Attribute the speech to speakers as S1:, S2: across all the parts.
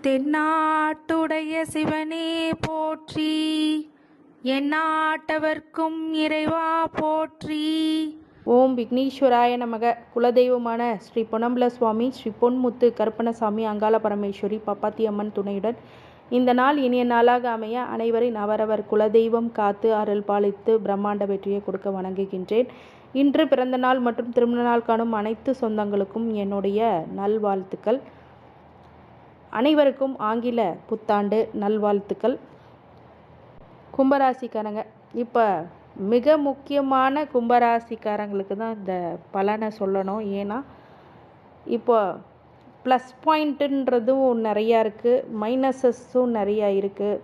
S1: தென்னாட்டுடைய சிவனே போற்றி, எந்நாட்டவர்க்கும் இறைவா போற்றி.
S2: ஓம் விக்னேஸ்வராய நமக. குலதெய்வமான ஸ்ரீ பொன்னம்பல சுவாமி, ஸ்ரீ பொன்முத்து கருப்பணசாமி, அங்காள பரமேஸ்வரி, பப்பாத்தி அம்மன் துணையுடன் இந்த நாள் இனிய நாளாக அமைய அனைவரின் அவரவர் குலதெய்வம் காத்து அருள் பாலித்து பிரம்மாண்ட வெற்றியை கொடுக்க வணங்குகின்றேன். இன்று பிறந்த நாள் மற்றும் திருமண நாள் காணும் அனைத்து சொந்தங்களுக்கும் என்னுடைய நல்வாழ்த்துக்கள். அனைவருக்கும் ஆங்கில புத்தாண்டு நல்வாழ்த்துக்கள். கும்பராசிக்காரங்க, இப்போ மிக முக்கியமான கும்பராசிக்காரங்களுக்கு தான் இந்த பலனை சொல்லணும். ஏன்னா இப்போ ப்ளஸ் பாயிண்ட்டுன்றதும் நிறையா இருக்குது, மைனஸஸும் நிறையா இருக்குது.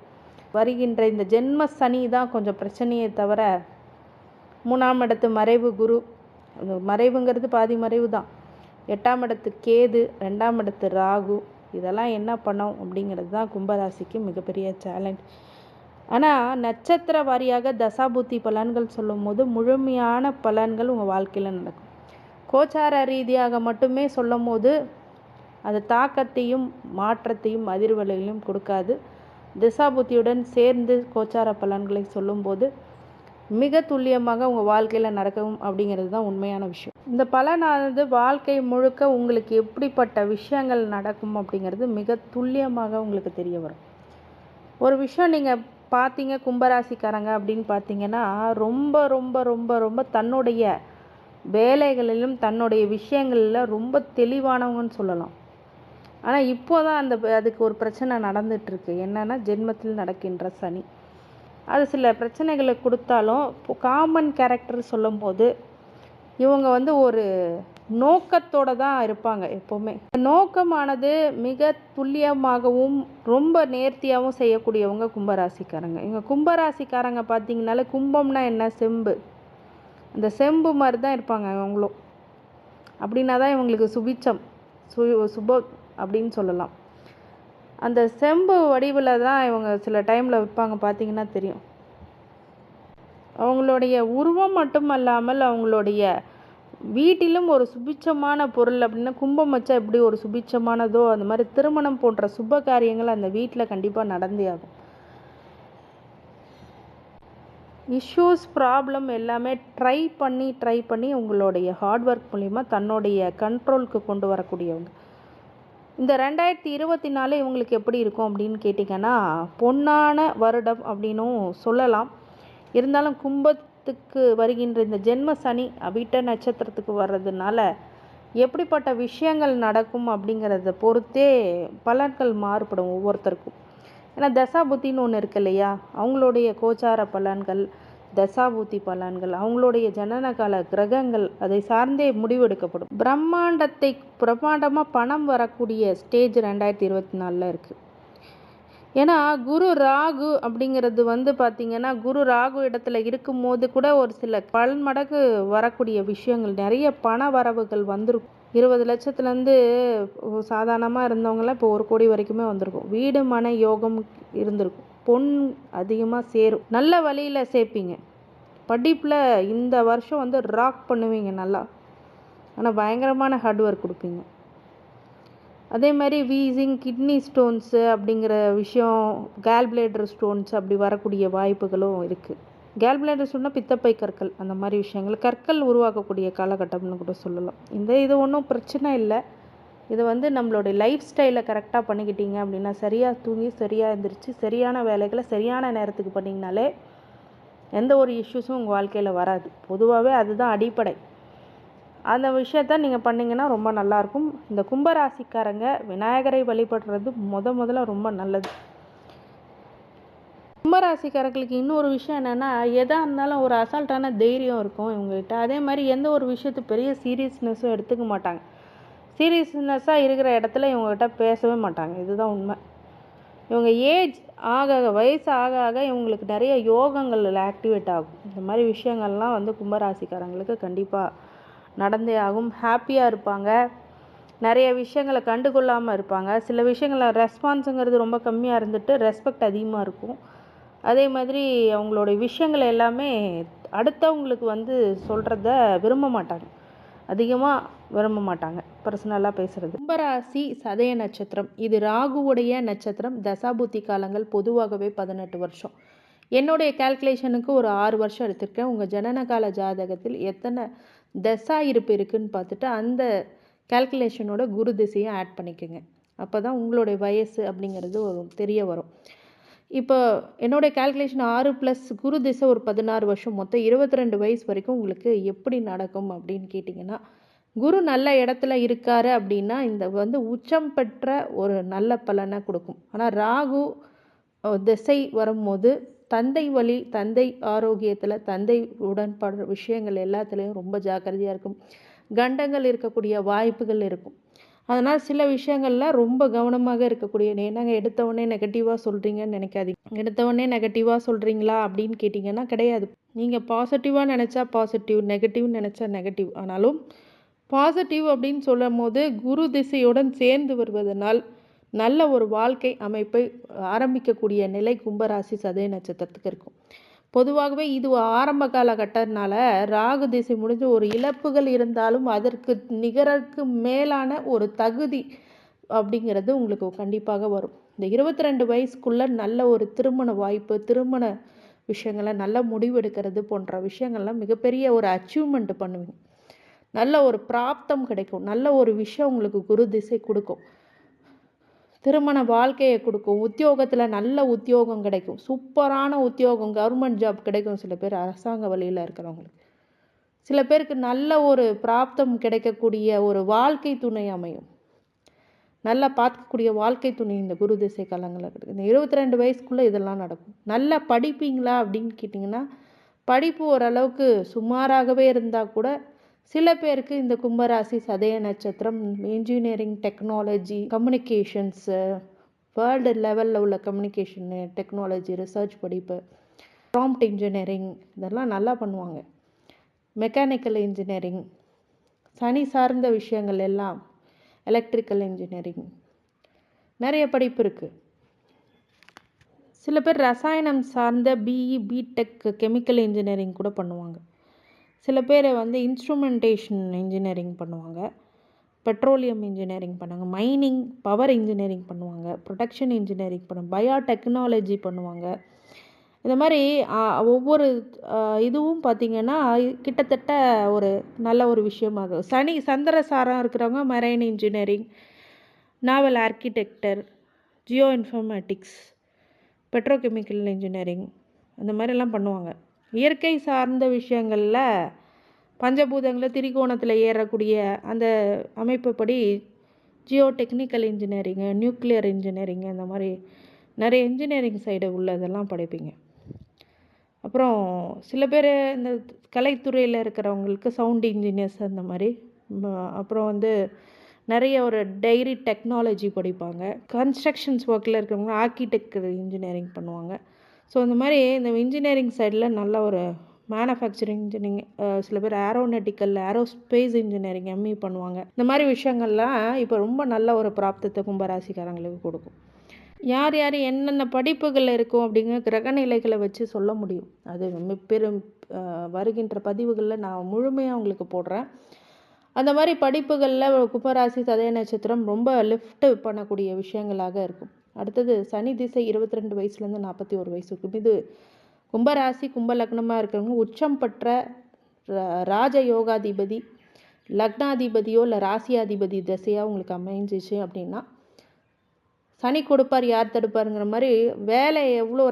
S2: வருகின்ற இந்த ஜென்ம சனி தான் கொஞ்சம் பிரச்சனையே தவிர, 3ஆம் இடத்து மறைவு குரு, மறைவுங்கிறது பாதி மறைவு தான். 8ஆம் இடத்து கேது, 2ஆம் இடத்து ராகு, இதெல்லாம் என்ன பண்ணோம் அப்படிங்கிறது தான் கும்பராசிக்கு மிகப்பெரிய சேலஞ்ச். ஆனால் நட்சத்திர வாரியாக தசாபுத்தி பலன்கள் சொல்லும் போது முழுமையான பலன்கள் உங்கள் வாழ்க்கையில் நடக்கும். கோச்சார ரீதியாக மட்டுமே சொல்லும் போது அது தாக்கத்தையும் மாற்றத்தையும் அதிர்வலைகளையும் கொடுக்காது. தசாபுத்தியுடன் சேர்ந்து கோச்சார பலன்களை சொல்லும்போது மிக துல்லியமாக உங்கள் வாழ்க்கையில் நடக்கும் அப்படிங்கிறது தான் உண்மையான விஷயம். இந்த பலனானது வாழ்க்கை முழுக்க உங்களுக்கு எப்படிப்பட்ட விஷயங்கள் நடக்கும் அப்படிங்கிறது மிக துல்லியமாக உங்களுக்கு தெரிய வரும். ஒரு விஷயம் நீங்கள் பார்த்தீங்க கும்பராசிக்காரங்க அப்படின்னு பார்த்தீங்கன்னா, ரொம்ப ரொம்ப ரொம்ப ரொம்ப தன்னுடைய வேலைகளிலும் தன்னுடைய விஷயங்களில் ரொம்ப தெளிவானவங்கன்னு சொல்லலாம். ஆனால் இப்போ தான் அதுக்கு ஒரு பிரச்சனை நடந்துகிட்ருக்கு. என்னென்னா ஜென்மத்தில் நடக்கின்ற சனி. அது சில பிரச்சனைகளை கொடுத்தாலும் காமன் கேரக்டர் சொல்லும்போது இவங்க ஒரு நோக்கத்தோடு தான் இருப்பாங்க எப்போவுமே. நோக்கமானது மிக துல்லியமாகவும் ரொம்ப நேர்த்தியாகவும் செய்யக்கூடியவங்க கும்பராசிக்காரங்க. இவங்க கும்பராசிக்காரங்க பார்த்திங்கனாலே, கும்பம்னா என்ன, செம்பு, அந்த செம்பு மாதிரி தான் இருப்பாங்க இவங்களும். அப்படின்னா தான் இவங்களுக்கு சுபிச்சம், சுபம் அப்படின்னு சொல்லலாம். அந்த செம்பு வடிவில் தான் இவங்க சில டைமில் வைப்பாங்க, பார்த்திங்கன்னா தெரியும். அவங்களுடைய உருவம் மட்டும் அல்லாமல் அவங்களுடைய வீட்டிலும் ஒரு சுபிச்சமான பொருள் அப்படின்னா, கும்பம் வச்சா எப்படி ஒரு சுபிச்சமானதோ அந்த மாதிரி திருமணம் போன்ற சுப காரியங்கள் அந்த வீட்டில் கண்டிப்பாக நடந்தே ஆகும். இஷ்யூஸ், ப்ராப்ளம் எல்லாமே ட்ரை பண்ணி உங்களுடைய ஹார்ட் ஒர்க் மூலிமா தன்னுடைய கண்ட்ரோலுக்கு கொண்டு வரக்கூடியவங்க. இந்த 2024 இவங்களுக்கு எப்படி இருக்கும் அப்படின்னு கேட்டிங்கன்னா, பொன்னான வருடம் அப்படின்னும் சொல்லலாம். இருந்தாலும் கும்பத்துக்கு வருகின்ற இந்த ஜென்ம சனி அவிட்ட நட்சத்திரத்துக்கு வர்றதுனால எப்படிப்பட்ட விஷயங்கள் நடக்கும் அப்படிங்கிறத பொறுத்தே பலன்கள் மாறுபடும் ஒவ்வொருத்தருக்கும். ஏன்னா தசாபுத்தின்னு ஒன்று இருக்கு இல்லையா, அவங்களுடைய கோச்சார பலன்கள், தசாபூத்தி பலன்கள், அவங்களுடைய ஜனனகால கிரகங்கள், அதை சார்ந்தே முடிவெடுக்கப்படும். பிரம்மாண்டமாக பணம் வரக்கூடிய ஸ்டேஜ் 2024 இருக்குது. ஏன்னா குரு ராகு அப்படிங்கிறது பார்த்திங்கன்னா, குரு ராகு இடத்துல இருக்கும்போது கூட ஒரு சில பன்மடங்கு வரக்கூடிய விஷயங்கள், நிறைய பண வரவுகள் வந்திருக்கும். 20 லட்சத்துலேருந்து சாதாரணமாக இருந்தவங்களாம் இப்போ 1 கோடி வரைக்குமே வந்திருக்கும். வீடு மனை யோகம் இருந்திருக்கும். பொன் அதிகமாக சேரும், நல்ல வழியில் சேர்ப்பீங்க. படிப்பில் இந்த வருஷம் ராக் பண்ணுவீங்க நல்லா. ஆனால் பயங்கரமான ஹார்ட் ஒர்க் கொடுப்பீங்க. அதே மாதிரி வீசிங், கிட்னி ஸ்டோன்ஸு அப்படிங்கிற விஷயம், கேல்பிளேடர் ஸ்டோன்ஸ் அப்படி வரக்கூடிய வாய்ப்புகளும் இருக்குது. கேல்பிளேடர் ஸ்டோன்னா பித்தப்பை கற்கள், அந்த மாதிரி கற்கள் உருவாக்கக்கூடிய காலகட்டம்னு கூட சொல்லலாம். இது ஒன்றும் பிரச்சனை இல்லை. இது நம்மளுடைய லைஃப் ஸ்டைலை கரெக்டாக பண்ணிக்கிட்டீங்க அப்படின்னா, சரியாக தூங்கி சரியாக எழுந்திரிச்சு சரியான வேலைகளை சரியான நேரத்துக்கு பண்ணிங்கனாலே எந்த ஒரு இஷ்யூஸும் உங்கள் வாழ்க்கையில் வராது. பொதுவாகவே அதுதான் அடிப்படை. அந்த விஷயத்த நீங்கள் பண்ணிங்கன்னா ரொம்ப நல்லாயிருக்கும். இந்த கும்பராசிக்காரங்க விநாயகரை வழிபடுறது முதல்ல ரொம்ப நல்லது. கும்பராசிக்காரர்களுக்கு இன்னொரு விஷயம் என்னென்னா, எதாக இருந்தாலும் ஒரு அசால்ட்டான தைரியம் இருக்கும் இவங்ககிட்ட. அதே மாதிரி எந்த ஒரு விஷயத்து பெரிய சீரியஸ்னஸும் எடுத்துக்க மாட்டாங்க. சீரியஸ்னஸ்ஸாக இருக்கிற இடத்துல இவங்ககிட்ட பேசவே மாட்டாங்க. இதுதான் உண்மை. இவங்க ஏஜ் வயசு ஆக இவங்களுக்கு நிறைய யோகங்கள் ஆக்டிவேட் ஆகும். இந்த மாதிரி விஷயங்கள்லாம் கும்பராசிக்காரங்களுக்கு கண்டிப்பாக நடந்தே ஆகும். ஹாப்பியாக இருப்பாங்க, நிறைய விஷயங்களை கண்டுகொள்ளாமல் இருப்பாங்க. சில விஷயங்களில் ரெஸ்பான்ஸுங்கிறது ரொம்ப கம்மியாக இருந்துட்டு ரெஸ்பெக்ட் அதிகமாக இருக்கும். அதே மாதிரி அவங்களோட விஷயங்கள் எல்லாமே அடுத்தவங்களுக்கு சொல்கிறத விரும்ப மாட்டாங்க. அதிகமாக விரும்ப மாட்டாங்க பர்சனலாக பேசுகிறது. கும்பராசி சதய நட்சத்திரம், இது ராகுவுடைய நட்சத்திரம். தசாபுத்தி காலங்கள் பொதுவாகவே 18 வருஷம். என்னுடைய கால்குலேஷனுக்கு ஒரு 6 வருஷம் எடுத்திருக்கேன். உங்கள் ஜனனகால ஜாதகத்தில் எத்தனை தசா இருப்பு இருக்குதுன்னு பார்த்துட்டு அந்த கால்குலேஷனோட குரு திசையை ஆட் பண்ணிக்கோங்க. அப்போ தான் உங்களுடைய வயசு அப்படிங்கிறது ஒரு தெரிய வரும். இப்போ என்னுடைய கால்குலேஷன் 6 + குரு திசை ஒரு 16 வருஷம், மொத்தம் 22 வயசு வரைக்கும் உங்களுக்கு எப்படி நடக்கும் அப்படின்னு கேட்டிங்கன்னா, குரு நல்ல இடத்துல இருக்காரு அப்படின்னா இந்த உச்சம் பெற்ற ஒரு நல்ல பலனை கொடுக்கும். ஆனால் ராகு திசை வரும்போது தந்தை வழி, தந்தை ஆரோக்கியத்தில், தந்தை உடன்பாடு விஷயங்கள் எல்லாத்துலேயும் ரொம்ப ஜாக்கிரதையாக இருக்கும். கண்டங்கள் இருக்கக்கூடிய வாய்ப்புகள் இருக்கும். அதனால் சில விஷயங்களில் ரொம்ப கவனமாக இருக்கக்கூடிய, என்னங்க எடுத்தவொடனே நெகட்டிவாக சொல்கிறீங்கன்னு நினைக்காதீங்க. எடுத்தவொடனே நெகட்டிவாக சொல்கிறீங்களா அப்படின்னு கேட்டிங்கன்னா கிடையாது. நீங்கள் பாசிட்டிவாக நினச்சா பாசிட்டிவ், நெகட்டிவ்னு நினச்சா நெகட்டிவ். ஆனாலும் பாசிட்டிவ் அப்படின்னு சொல்லும் போது குரு திசையுடன் சேர்ந்து வருவதனால் நல்ல ஒரு வாழ்க்கை அமைப்பை ஆரம்பிக்கக்கூடிய நிலை கும்பராசி சதய நட்சத்திரத்துக்கு இருக்கும். பொதுவாகவே இது ஆரம்ப காலகட்டத்தினால ராகு திசை முடிஞ்சு ஒரு இழப்புகள் இருந்தாலும் அதற்கு நிகருக்கு மேலான ஒரு தகுதி அப்படிங்கிறது உங்களுக்கு கண்டிப்பாக வரும். இந்த 22 வயசுக்குள்ளே நல்ல ஒரு திருமண வாய்ப்பு, திருமண விஷயங்களை நல்ல முடிவெடுக்கிறது போன்ற விஷயங்கள்லாம் மிகப்பெரிய ஒரு அச்சீவ்மெண்ட் பண்ணுவீங்க. நல்ல ஒரு பிராப்தம் கிடைக்கும். நல்ல ஒரு விஷயம் உங்களுக்கு குரு திசை கொடுக்கும். திருமண வாழ்க்கையை கொடுக்கும். உத்தியோகத்தில் நல்ல உத்தியோகம் கிடைக்கும். சூப்பரான உத்தியோகம், கவர்மெண்ட் ஜாப் கிடைக்கும். சில பேர் அரசாங்க வழியில் இருக்கிறவங்களுக்கு, சில பேருக்கு நல்ல ஒரு பிராப்தம் கிடைக்கக்கூடிய ஒரு வாழ்க்கை துணை அமையும். நல்லா பார்க்கக்கூடிய வாழ்க்கை துணை இந்த குரு திசை காலங்களில் கிடைக்கும். இந்த 22 வயசுக்குள்ளே இதெல்லாம் நடக்கும். நல்லா படிப்பீங்களா அப்படின்னு கேட்டிங்கன்னா, படிப்பு ஓரளவுக்கு சுமாராகவே இருந்தால் கூட சில பேருக்கு இந்த கும்பராசி சதய நட்சத்திரம் இன்ஜினியரிங், டெக்னாலஜி, கம்யூனிகேஷன்ஸு, வேர்ல்டு லெவலில் உள்ள கம்யூனிகேஷனு, டெக்னாலஜி, ரிசர்ச் படிப்பு, ப்ராம்ப்ட் இன்ஜினியரிங் இதெல்லாம் நல்லா பண்ணுவாங்க. மெக்கானிக்கல் இன்ஜினியரிங், சனி சார்ந்த விஷயங்கள் எல்லாம், எலக்ட்ரிக்கல் இன்ஜினியரிங், நிறைய படிப்பு இருக்குது. சில பேர் ரசாயனம் சார்ந்த பிஇ, பிடெக், கெமிக்கல் இன்ஜினியரிங் கூட பண்ணுவாங்க. சில பேர் இன்ஸ்ட்ருமெண்டேஷன் இன்ஜினியரிங் பண்ணுவாங்க, பெட்ரோலியம் இன்ஜினியரிங் பண்ணுவாங்க, மைனிங், பவர் இன்ஜினியரிங் பண்ணுவாங்க, ப்ரொடக்ஷன் இன்ஜினியரிங் பண்ணுவாங்க, பயோடெக்னாலஜி பண்ணுவாங்க. இந்த மாதிரி ஒவ்வொரு இதுவும் பார்த்திங்கன்னா கிட்டத்தட்ட ஒரு நல்ல ஒரு விஷயமாக சனி சந்திரசாரம் இருக்கிறவங்க marine engineering, naval architect, geo informatics, petrochemical engineering அந்த மாதிரிலாம் பண்ணுவாங்க. இயற்கை சார்ந்த விஷயங்களில் பஞ்சபூதங்களில் திரிகோணத்தில் ஏறக்கூடிய அந்த அமைப்புப்படி geo technical engineering, nuclear engineering, அந்த மாதிரி நிறைய இன்ஜினியரிங் சைடு உள்ளதெல்லாம் படிப்பீங்க. அப்புறம் சில பேர் இந்த கலைத்துறையில் இருக்கிறவங்களுக்கு சவுண்ட் இன்ஜினியர்ஸ் அந்த மாதிரி. அப்புறம் நிறைய ஒரு டைரி டெக்னாலஜி படிப்பாங்க. கன்ஸ்ட்ரக்ஷன்ஸ் ஒர்க்கில் இருக்கிறவங்க ஆர்கிடெக்ட் இன்ஜினியரிங் பண்ணுவாங்க. ஸோ இந்த மாதிரி இந்த இன்ஜினியரிங் சைடில் நல்ல ஒரு மேனுஃபேக்சரிங் இன்ஜினியரிங், சில பேர் ஏரோநாட்டிக்கல், ஏரோஸ்பேஸ் இன்ஜினியரிங் எம்இ பண்ணுவாங்க. இந்த மாதிரி விஷயங்கள்லாம் இப்போ ரொம்ப நல்ல ஒரு பிராப்தத்தை கும்பராசிக்காரங்களுக்கு கொடுக்கும். யார் யார் என்னென்ன படிப்புகள் இருக்கும் அப்படிங்கிற கிரகநிலைகளை வச்சு சொல்ல முடியும். அது பெரும் வருகின்ற பதிவுகளில் நான் முழுமையாக உங்களுக்கு போடுறேன். அந்த மாதிரி படிப்புகளில் கும்பராசி சதய நட்சத்திரம் ரொம்ப லிஃப்ட் பண்ணக்கூடிய விஷயங்களாக இருக்கும். அடுத்தது சனி திசை 22 வயசுலேருந்து 41 வயசு இருக்கும். இது கும்பராசி, கும்ப லக்னமாக இருக்கிறவங்க உச்சம் பெற்ற ராஜ யோகாதிபதி, லக்னாதிபதியோ இல்லை ராசியாதிபதி திசையாக உங்களுக்கு அமைஞ்சிச்சு அப்படின்னா சனி கொடுப்பார், யார் தடுப்பாருங்கிற மாதிரி வேலை எவ்வளோ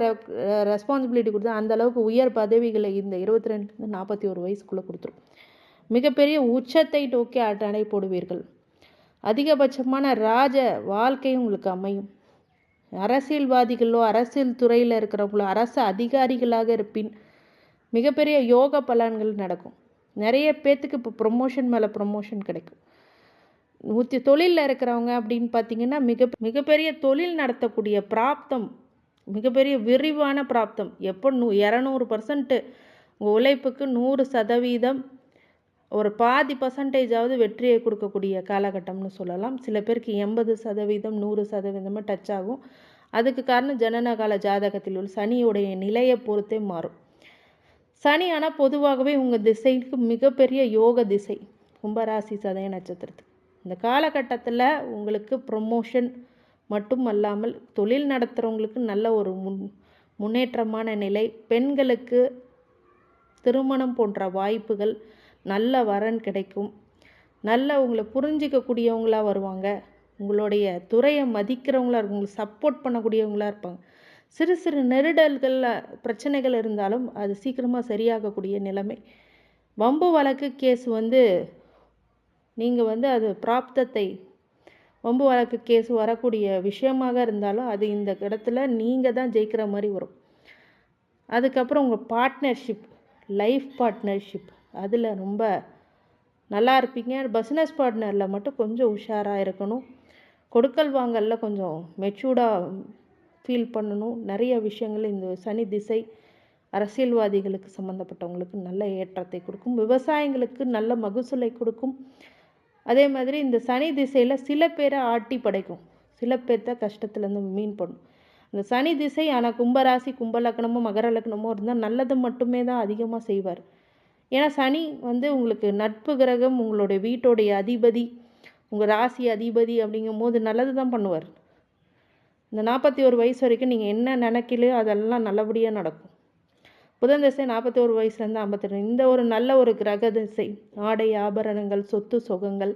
S2: ரெஸ்பான்சிபிலிட்டி கொடுத்தா அந்த அளவுக்கு உயர் பதவிகளை இந்த 22 41 வயசுக்குள்ளே கொடுத்துரும். மிகப்பெரிய உச்சத்தை நோக்கி அடை போடுவீர்கள். அதிகபட்சமான ராஜ வாழ்க்கையும் உங்களுக்கு அமையும். அரசியல்வாதிகளோ, அரசியல் துறையில் இருக்கிறவங்களோ, அரசு அதிகாரிகளாக இருப்பின் மிகப்பெரிய யோக பலன்கள் நடக்கும். நிறைய பேர்த்துக்கு இப்போ ப்ரொமோஷன் மேலே ப்ரொமோஷன் கிடைக்கும். தொழிலில் இருக்கிறவங்க அப்படின்னு பார்த்திங்கன்னா மிகப்பெரிய தொழில் நடத்தக்கூடிய பிராப்தம், மிகப்பெரிய விரிவான பிராப்தம். எப்போ 200% உங்கள் உழைப்புக்கு 100% ஒரு பாதி பர்சன்டேஜாவது வெற்றியை கொடுக்கக்கூடிய காலகட்டம்னு சொல்லலாம். சில பேருக்கு 80%, 100% டச் ஆகும். அதுக்கு காரணம் ஜனனகால ஜாதகத்தில் உள்ள சனியுடைய நிலையை பொறுத்தே மாறும். சனி ஆனால் பொதுவாகவே உங்கள் திசைக்கு மிகப்பெரிய யோக திசை. கும்பராசி சதய நட்சத்திரத்துக்கு. இந்த காலகட்டத்தில் உங்களுக்கு ப்ரொமோஷன் மட்டும் அல்லாமல் தொழில் நடத்துகிறவங்களுக்கு நல்ல ஒரு முன்னேற்றமான நிலை, பெண்களுக்கு திருமணம் போன்ற வாய்ப்புகள், நல்ல வரன் கிடைக்கும், நல்ல உங்களை புரிஞ்சிக்கக்கூடியவங்களாக வருவாங்க, உங்களுடைய துறையை மதிக்கிறவங்களா இருக்கும், உங்களுக்கு சப்போர்ட் பண்ணக்கூடியவங்களாக இருப்பாங்க. சிறு சிறு நெருடல்கள் பிரச்சனைகள் இருந்தாலும் அது சீக்கிரமாக சரியாகக்கூடிய நிலைமை. வம்பு வழக்கு கேஸ் நீங்கள் அது பிராப்தத்தை வம்பு வழக்கு கேஸ் வரக்கூடிய விஷயமாக இருந்தாலும் அது இந்த இடத்துல நீங்கள் தான் ஜெயிக்கிற மாதிரி வரும். அதுக்கப்புறம் உங்கள் பார்ட்னர்ஷிப், லைஃப் பார்ட்னர்ஷிப், அதில் ரொம்ப நல்லா இருப்பீங்க. பிஸ்னஸ் பார்ட்னரில் மட்டும் கொஞ்சம் உஷாராக இருக்கணும். கொடுக்கல் வாங்கலில் கொஞ்சம் மெச்சூர்டாக ஃபீல் பண்ணணும். நிறைய விஷயங்கள் இந்த சனி திசை அரசியல்வாதிகளுக்கு சம்மந்தப்பட்டவங்களுக்கு நல்ல ஏற்றத்தை கொடுக்கும், விவசாயிகளுக்கு நல்ல மகசூலை கொடுக்கும். அதே மாதிரி இந்த சனி திசையில் சில பேரை ஆட்டி படைக்கும், சில பேர்த்த கஷ்டத்துலேருந்து மீன் பண்ணும் இந்த சனி திசை. ஆனால் கும்பராசி, கும்பலக்கணமோ மகர லக்னமோ இருந்தால் நல்லது மட்டுமே தான் அதிகமாக செய்வார். ஏன்னா சனி உங்களுக்கு நட்பு கிரகம், உங்களுடைய வீட்டோடைய அதிபதி, உங்கள் ராசி அதிபதி. அப்படிங்கும் போது நல்லது தான் பண்ணுவார். இந்த 41 வயசு வரைக்கும் நீங்கள் என்ன நினைக்கலையோ அதெல்லாம் நல்லபடியாக நடக்கும். புதன் திசை 41 வயசுலேருந்து 52, இந்த ஒரு நல்ல ஒரு கிரக திசை. ஆடை ஆபரணங்கள், சொத்து சுகங்கள்,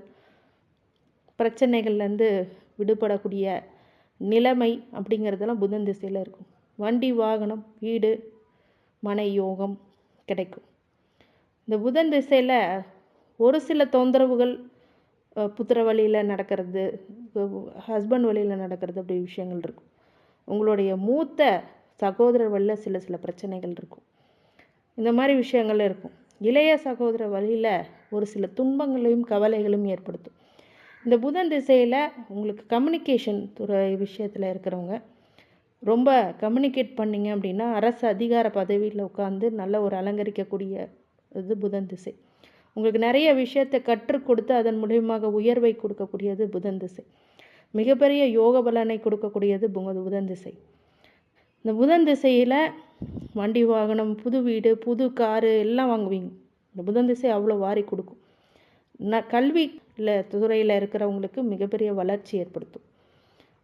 S2: பிரச்சனைகள்லேருந்து விடுபடக்கூடிய நிலைமை அப்படிங்கிறதெல்லாம் புதன் திசையில் இருக்கும். வண்டி வாகனம், வீடு மனை யோகம் கிடைக்கும். இந்த புதன் திசையில் ஒரு சில தொந்தரவுகள், புத்திர வழியில் நடக்கிறது, ஹஸ்பண்ட் வழியில் நடக்கிறது, அப்படி விஷயங்கள் இருக்கும். உங்களுடைய மூத்த சகோதரர் வழியில் சில பிரச்சனைகள் இருக்கும். இந்த மாதிரி விஷயங்கள் இருக்கும். இளைய சகோதர வழியில் ஒரு சில துன்பங்களையும் கவலைகளும் ஏற்படுத்தும். இந்த புதன் திசையில் உங்களுக்கு கம்யூனிகேஷன் துறை விஷயத்தில் இருக்கிறவங்க ரொம்ப கம்யூனிகேட் பண்ணிங்க அப்படின்னா அரசு அதிகார பதவியில் உட்காந்து நல்ல ஒரு அலங்கரிக்கக்கூடிய இது புதன் திசை. உங்களுக்கு நிறைய விஷயத்தை கற்றுக் கொடுத்து அதன் மூலியமாக உயர்வை கொடுக்கக்கூடியது புதன் திசை. மிகப்பெரிய யோக பலனை கொடுக்கக்கூடியது புதன் திசை. இந்த புதன் திசையில் வண்டி வாகனம், புது வீடு, புது காரு எல்லாம் வாங்குவீங்க. இந்த புதன் திசை அவ்வளோ வாரி கொடுக்கும். கல்வி துறையில் இருக்கிறவங்களுக்கு மிகப்பெரிய வளர்ச்சி ஏற்படுத்தும்.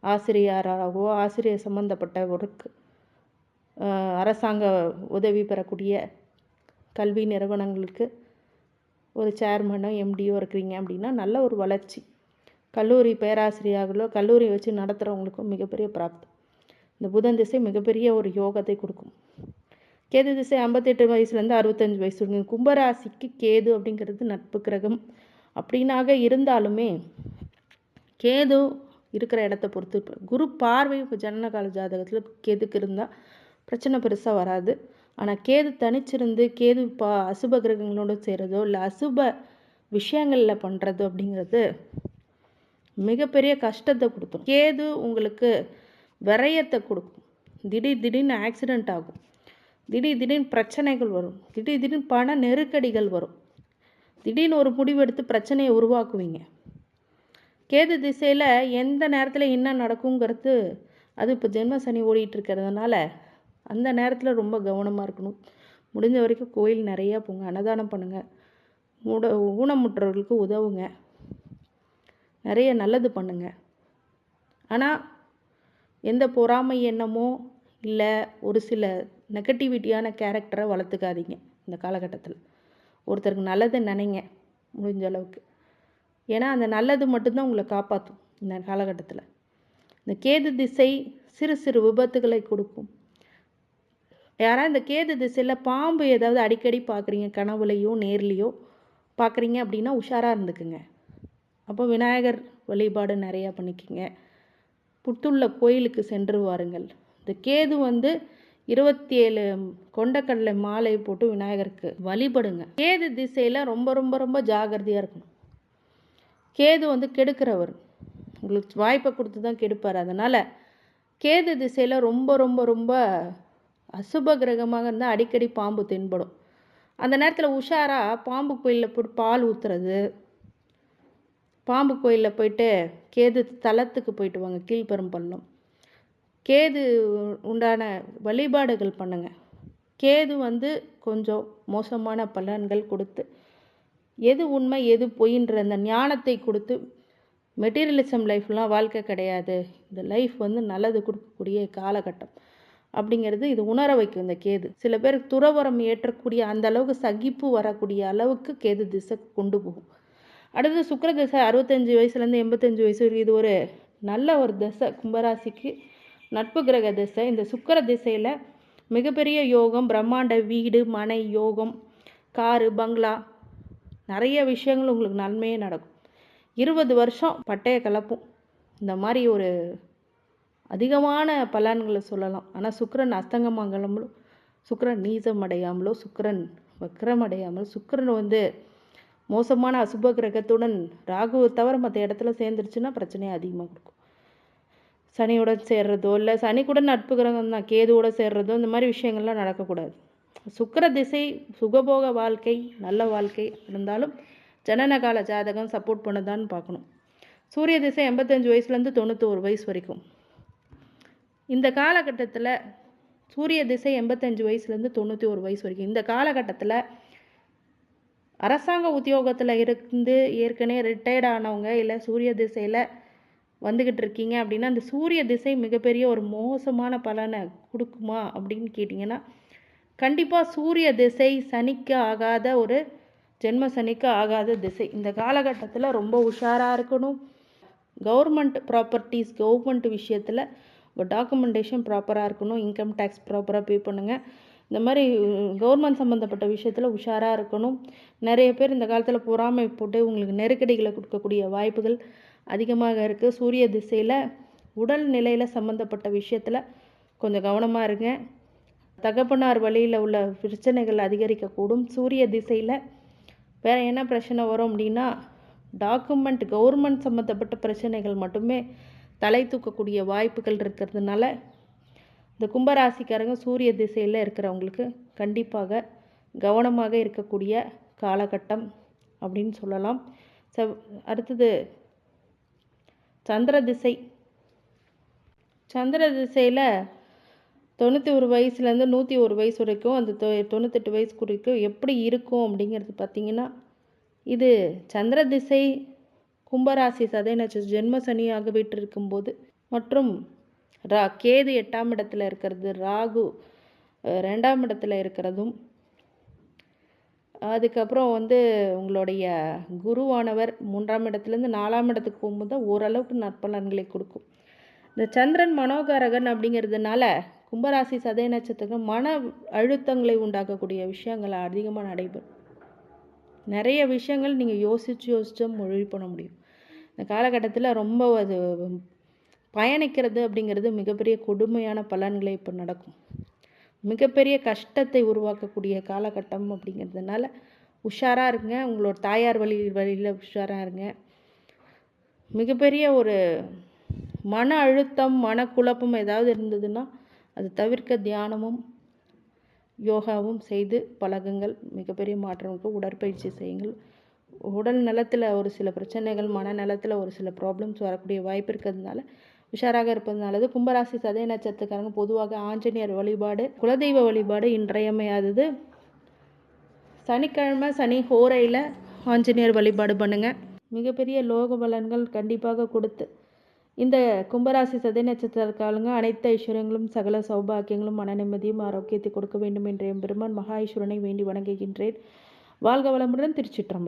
S2: ஆசிரியராகவோ ஆசிரியர் சம்மந்தப்பட்ட ஒர்க், அரசாங்க உதவி பெறக்கூடிய கல்வி நிறுவனங்களுக்கு ஒரு சேர்மனோ எம்டியோ இருக்கிறீங்க அப்படின்னா நல்ல ஒரு வளர்ச்சி. கல்லூரி பேராசிரியர்களோ கல்லூரி வச்சு நடத்துகிறவங்களுக்கும் மிகப்பெரிய பிராப்தம். இந்த புதன் திசை மிகப்பெரிய ஒரு யோகத்தை கொடுக்கும். கேது திசை 58 வயசுலேருந்து 65 வயசு வரைக்கும். கும்பராசிக்கு கேது அப்படிங்கிறது நட்பு கிரகம் அப்படின்னாக இருந்தாலுமே கேது இருக்கிற இடத்த பொறுத்து குரு பார்வை ஜனனகால ஜாதகத்தில் கேதுக்கு இருந்தால் பிரச்சனை பெருசாக வராது. ஆனால் கேது தனிச்சிருந்து கேது அசுப கிரகங்களோடு செய்கிறதோ இல்லை அசுப விஷயங்களில் பண்ணுறதோ அப்படிங்கிறது மிகப்பெரிய கஷ்டத்தை கொடுத்துரும். கேது உங்களுக்கு விரயத்தை கொடுக்கும். திடீர்னு ஆக்சிடெண்ட் ஆகும், திடீர்னு பிரச்சனைகள் வரும், திடீர்னு பண நெருக்கடிகள் வரும், திடீர்னு ஒரு முடிவெடுத்து பிரச்சனையை உருவாக்குவீங்க. கேது திசையில் எந்த நேரத்தில் என்ன நடக்குங்கிறது அது இப்போ ஜென்ம சனி ஓடிட்டு இருக்கிறதுனால அந்த நேரத்தில் ரொம்ப கவனமாக இருக்கணும். முடிஞ்ச வரைக்கும் கோயில் நிறையா போங்க, அன்னதானம் பண்ணுங்கள், ஊனமுற்றவர்களுக்கு உதவுங்க, நிறைய நல்லது பண்ணுங்கள். ஆனால் எந்த பொறாமை எண்ணமோ இல்லை ஒரு சில நெகட்டிவிட்டியான கேரக்டரை வளர்த்துக்காதீங்க. இந்த காலகட்டத்தில் ஒருத்தருக்கு நல்லது நினைங்க முடிஞ்ச அளவுக்கு. ஏன்னா அந்த நல்லது மட்டும்தான் உங்களை காப்பாற்றும். இந்த காலகட்டத்தில் இந்த கேது திசை சிறு சிறு விபத்துகளை கொடுக்கும். யாராவது இந்த கேது திசையில் பாம்பு ஏதாவது அடிக்கடி பார்க்குறீங்க, கனவுலையோ நேர்லேயோ பார்க்குறீங்க அப்படின்னா உஷாராக இருந்துக்குங்க. அப்போ விநாயகர் வழிபாடு நிறையா பண்ணிக்கோங்க. புத்துள்ள கோயிலுக்கு சென்று வாருங்கள். இந்த கேது 27 கொண்டக்கடலை மாலை போட்டு விநாயகருக்கு வழிபடுங்க. கேது திசையில் ரொம்ப ரொம்ப ரொம்ப ஜாகிரதையாக இருக்கணும். கேது கெடுக்கிறவர், உங்களுக்கு வாய்ப்பை கொடுத்து தான் கெடுப்பார். அதனால் கேது திசையில் ரொம்ப ரொம்ப ரொம்ப அசுப கிரகமாக இருந்தால் அடிக்கடி பாம்பு தென்படும். அந்த நேரத்தில் உஷாராக பாம்பு கோயிலில் போட்டு பால் ஊற்றுறது, பாம்பு கோயிலில் போயிட்டு கேது தலத்துக்கு போயிட்டு வாங்க, கீழ்பெரும்பள்ளம். கேது உண்டான வழிபாடுகள் பண்ணுங்கள். கேது கொஞ்சம் மோசமான பலன்கள் கொடுத்து எது உண்மை எது பொய்ன்ற அந்த ஞானத்தை கொடுத்து மெட்டீரியலிசம் லைஃப்லாம் வாழ்க்கை கிடையாது, இந்த லைஃப் வந்து நல்லது கொடுக்கக்கூடிய காலகட்டம் அப்படிங்கிறது இது உணர வைக்கும் இந்த கேது. சில பேருக்கு துறவரம் ஏற்றக்கூடிய அந்த அளவுக்கு சகிப்பு வரக்கூடிய அளவுக்கு கேது திசை கொண்டு போகும். அடுத்து சுக்கிர திசை 65 வயசுலேருந்து 85 வயசு வரைக்கும் இது ஒரு நல்ல ஒரு திசை. கும்பராசிக்கு நட்பு கிரக திசை. இந்த சுக்கிர திசையில் மிகப்பெரிய யோகம், பிரம்மாண்ட வீடு மனை யோகம், காரு பங்களா, நிறைய விஷயங்கள் உங்களுக்கு நன்மையே நடக்கும். 20 வருஷம் பட்டையை கலப்பும். இந்த மாதிரி ஒரு அதிகமான பலன்களை சொல்லலாம். ஆனால் சுக்கிரன் அஸ்தங்கமங்கலமோ, சுக்கிரன் நீசம் அடையாமலோ, சுக்கிரன் வக்ரம் அடையாமல், சுக்கிரன் வந்து மோசமான அசுப கிரகத்துடன் ராகுவை தவிர மற்ற இடத்துல சேர்ந்துருச்சுன்னா பிரச்சனையை அதிகமாக கொடுக்கும். சனியோட சேர்றதோ இல்லை சனி கூட நட்பு கிரகம் தான், கேதுவோட சேர்றதோ இந்த மாதிரி விஷயங்கள்லாம் நடக்கக்கூடாது. சுக்கிர திசை சுகபோக வாழ்க்கை நல்ல வாழ்க்கை இருந்தாலும் ஜனனகால ஜாதகம் சப்போர்ட் பண்ணுதான்னு பார்க்கணும். சூரிய திசை 85 வயசுலேருந்து 91 வயசு வரைக்கும். இந்த காலகட்டத்தில் சூரிய திசை 85 வயசுலேருந்து 91 வயசு வரைக்கும் இந்த காலகட்டத்தில் அரசாங்க உத்தியோகத்தில் இருந்து ஏற்கனவே ரிட்டையர்ட் ஆனவங்க இல்லை சூரிய திசையில் வந்துக்கிட்டு இருக்கீங்க அப்படின்னா அந்த சூரிய திசை மிகப்பெரிய ஒரு மோசமான பலனை கொடுக்குமா அப்படின்னு கேட்டிங்கன்னா கண்டிப்பாக சூரிய திசை சனிக்கு ஆகாத ஒரு ஜென்ம சனிக்கு ஆகாத திசை. இந்த காலகட்டத்தில் ரொம்ப உஷாராக இருக்கணும். கவர்மெண்ட் ப்ராப்பர்ட்டிஸ் கவர்மெண்ட் விஷயத்தில் உங்கள் டாக்குமெண்டேஷன் ப்ராப்பராக இருக்கணும். இன்கம் டேக்ஸ் ப்ராப்பராக பே பண்ணுங்கள். இந்த மாதிரி கவர்மெண்ட் சம்மந்தப்பட்ட விஷயத்தில் உஷாராக இருக்கணும். நிறைய பேர் இந்த காலத்தில் பொறாமை போட்டு உங்களுக்கு நெருக்கடிகளை கொடுக்கக்கூடிய வாய்ப்புகள் அதிகமாக இருக்குது. சூரிய திசையில் உடல் நிலையில் சம்மந்தப்பட்ட விஷயத்தில் கொஞ்சம் கவனமாக இருங்க. தகப்பனார் வழியில் உள்ள பிரச்சனைகள் அதிகரிக்கக்கூடும். சூரிய திசையில் வேறு என்ன பிரச்சனை வரும் அப்படின்னா டாக்குமெண்ட் கவர்மெண்ட் சம்மந்தப்பட்ட பிரச்சனைகள் மட்டுமே தலை தூக்கக்கூடிய வாய்ப்புகள் இருக்கிறதுனால இந்த கும்பராசிக்காரங்க சூரிய திசையில் இருக்கிறவங்களுக்கு கண்டிப்பாக கவனமாக இருக்கக்கூடிய காலகட்டம் அப்படின்னு சொல்லலாம். அடுத்தது சந்திர திசை. சந்திர திசையில் 91 வயசுலேருந்து 101 வயசு வரைக்கும் அந்த 98 வயசு வரைக்கும் எப்படி இருக்கும் அப்படிங்கிறது பார்த்திங்கன்னா இது சந்திர திசை கும்பராசி சதய நட்சத்திரம் ஜென்ம சனியாக வீட்டு இருக்கும்போது மற்றும் கேது 8ஆம் இடத்துல இருக்கிறது, ராகு 2ஆம் இடத்துல இருக்கிறதும், அதுக்கப்புறம் வந்து உங்களுடைய குருவானவர் 3ஆம் இடத்துலேருந்து 4ஆம் இடத்துக்கு போகும்போது தான் ஓரளவுக்கு நற்பலன்களை கொடுக்கும். இந்த சந்திரன் மனோகாரகன் அப்படிங்கிறதுனால கும்பராசி சதய நட்சத்திரம் மன அழுத்தங்களை உண்டாக்கக்கூடிய விஷயங்கள் அதிகமாக நடைபெறும். நிறைய விஷயங்கள் நீங்கள் யோசித்து முடிவு பண்ண முடியும். இந்த காலகட்டத்தில் ரொம்ப அது பயணிக்கிறது அப்படிங்கிறது மிகப்பெரிய கொடுமையான பலன்களை இப்போ நடக்கும். மிகப்பெரிய கஷ்டத்தை உருவாக்கக்கூடிய காலகட்டம் அப்படிங்கிறதுனால உஷாராக இருங்க. உங்களோட தாயார் வழியில் உஷாராக இருங்க. மிகப்பெரிய ஒரு மன அழுத்தம் மனக்குழப்பம் ஏதாவது இருந்ததுன்னா அது தவிர்க்க தியானமும் யோகாவும் செய்து பழகுங்கள். மிகப்பெரிய மாற்றங்களுக்கு உடற்பயிற்சி செய்யுங்கள். உடல் நலத்தில் ஒரு சில பிரச்சனைகள் மனநலத்தில் ஒரு சில ப்ராப்ளம்ஸ் வரக்கூடிய வாய்ப்பு இருக்கிறதுனால உஷாராக இருப்பது நல்லது. கும்பராசி சதய நட்சத்திரக்காரங்க பொதுவாக ஆஞ்சநேயர் வழிபாடு குலதெய்வ வழிபாடு இன்றியமையாதது. சனிக்கிழமை சனி ஹோரையில் ஆஞ்சநேயர் வழிபாடு பண்ணுங்கள். மிகப்பெரிய லோக பலன்கள் கண்டிப்பாக கொடுத்து இந்த கும்பராசி சதய நட்சத்திரக்காரங்க அனைத்து ஐஸ்வர்யங்களும் சகல சௌபாக்கியங்களும் மன நிம்மதியும் ஆரோக்கியத்தை கொடுக்க வேண்டும் என்ற எம்பெருமான் மகா ஈஸ்வரனை வேண்டி வணங்குகின்றேன். வாழ்க வளமுடன். திருச்சிற்றம்பலம்.